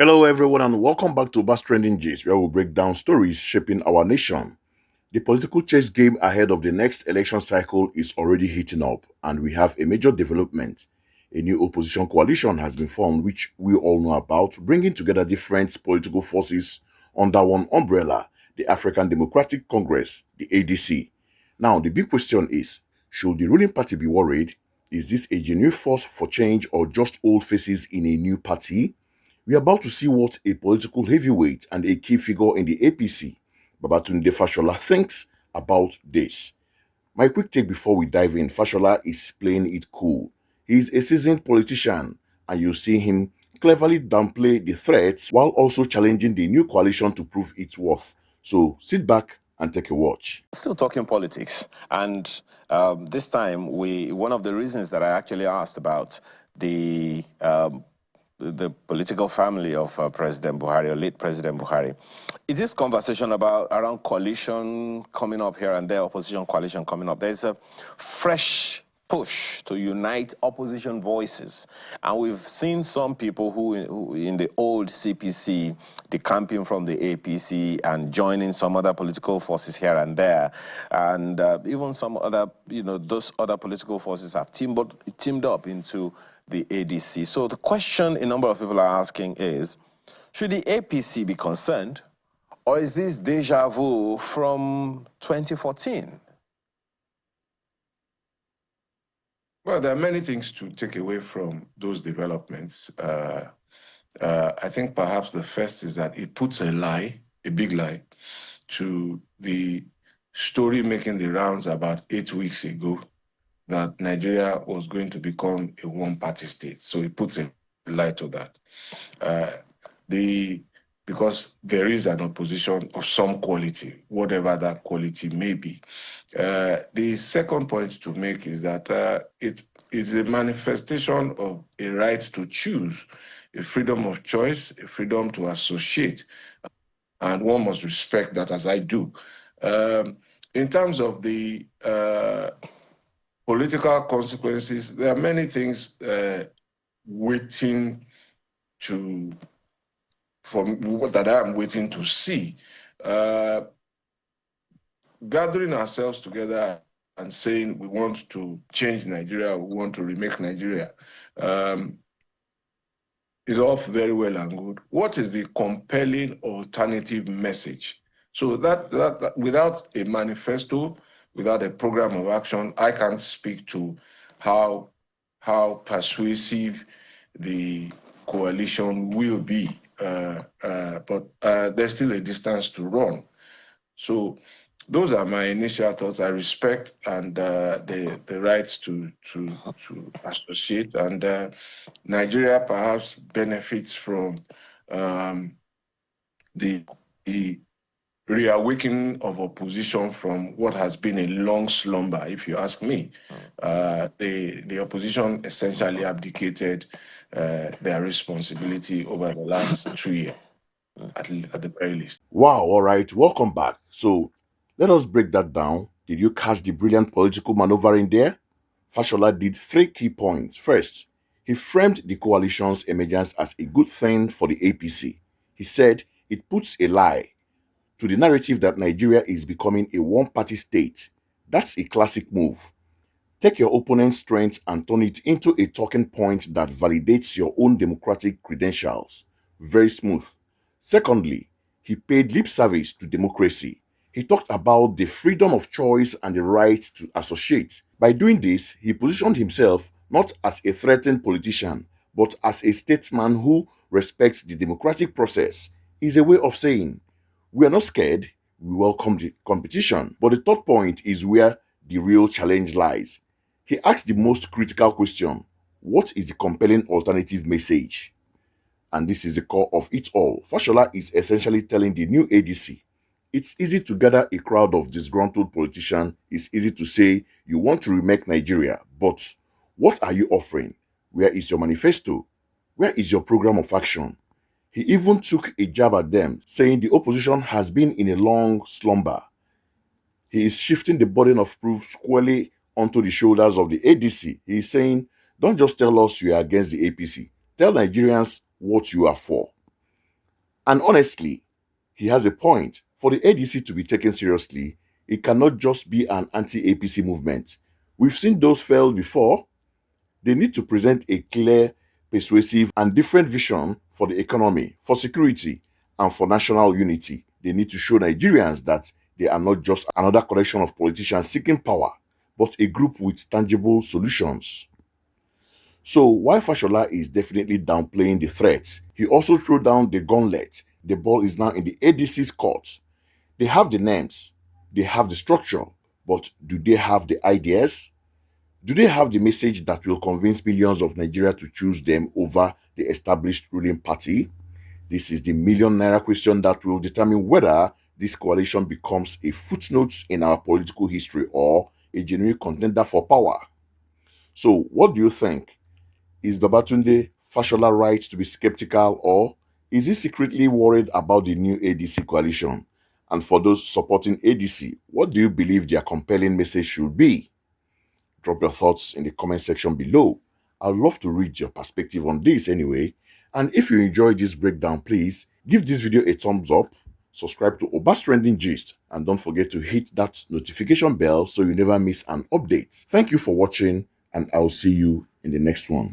Hello, everyone, and welcome back to Bass Trending Gist, where we break down stories shaping our nation. The political chess game ahead of the next election cycle is already heating up, and we have a major development. A new opposition coalition has been formed, which we all know about, bringing together different political forces under one umbrella, the African Democratic Congress, the ADC. Now, the big question is, should the ruling party be worried? Is this a genuine force for change or just old faces in a new party? We are about to see what a political heavyweight and a key figure in the APC, Babatunde Fashola, thinks about this. My quick take before we dive in: Fashola is playing it cool. He is a seasoned politician, and you see him cleverly downplay the threats while also challenging the new coalition to prove its worth. So sit back and take a watch. Still talking politics, and this time one of the reasons that I actually asked about the political family of President Buhari, or late President Buhari, is this conversation about around coalition coming up here and there, opposition coalition coming up. There's a fresh push to unite opposition voices. And we've seen some people who in the old CPC, decamping from the APC and joining some other political forces here and there. And even some other, those other political forces have teamed up into the ADC. So the question a number of people are asking is, should the APC be concerned, or is this deja vu from 2014? Well, there are many things to take away from those developments. I think perhaps the first is that it puts a lie, a big lie, to the story making the rounds about 8 weeks ago that Nigeria was going to become a one-party state. So it puts a lie to that. Because there is an opposition of some quality, whatever that quality may be. The second point to make is that it is a manifestation of a right to choose, a freedom of choice, a freedom to associate, and one must respect that, as I do. In terms of the political consequences, there are many things waiting that I'm waiting to see. Gathering ourselves together and saying we want to change Nigeria, we want to remake Nigeria, is all very well and good. What is the compelling alternative message? So that without a manifesto, without a program of action, I can't speak to how persuasive the coalition will be. But there's still a distance to run. So those are my initial thoughts. I respect and the rights to associate, and Nigeria perhaps benefits from the reawakening of opposition from what has been a long slumber, if you ask me. The opposition essentially abdicated their responsibility over the last 2 years, at the very least. Wow, all right, welcome back. So let us break that down. Did you catch the brilliant political maneuvering there? Fashola did three key points. First, he framed the coalition's emergence as a good thing for the APC. He said it puts a lie to the narrative that Nigeria is becoming a one-party state. That's a classic move. Take your opponent's strength and turn it into a talking point that validates your own democratic credentials. Very smooth. Secondly, he paid lip service to democracy. He talked about the freedom of choice and the right to associate. By doing this, he positioned himself not as a threatened politician, but as a statesman who respects the democratic process. Is a way of saying, we are not scared, we welcome the competition. But the third point is where the real challenge lies. He asked the most critical question: what is the compelling alternative message? And this is the core of it all. Fashola is essentially telling the new ADC, it's easy to gather a crowd of disgruntled politicians. It's easy to say you want to remake Nigeria, but what are you offering? Where is your manifesto? Where is your program of action? He even took a jab at them, saying the opposition has been in a long slumber. He is shifting the burden of proof squarely onto the shoulders of the ADC. He is saying, don't just tell us you are against the APC. Tell Nigerians what you are for. And honestly, he has a point. For the ADC to be taken seriously, it cannot just be an anti-APC movement. We've seen those fail before. They need to present a clear, persuasive, and different vision for the economy, for security, and for national unity. They need to show Nigerians that they are not just another collection of politicians seeking power, but a group with tangible solutions. So while Fashola is definitely downplaying the threats, he also threw down the gauntlet. The ball is now in the ADC's court. They have the names, they have the structure, but do they have the ideas? Do they have the message that will convince millions of Nigeria to choose them over the established ruling party? This is the million naira question that will determine whether this coalition becomes a footnote in our political history or a genuine contender for power. So, what do you think? Is Babatunde Fashola right to be skeptical, or is he secretly worried about the new ADC coalition? And for those supporting ADC, what do you believe their compelling message should be? Drop your thoughts in the comment section below. I'd love to read your perspective on this anyway. And if you enjoyed this breakdown, please give this video a thumbs up, subscribe to Oba's Trending Gist, and don't forget to hit that notification bell so you never miss an update. Thank you for watching, and I'll see you in the next one.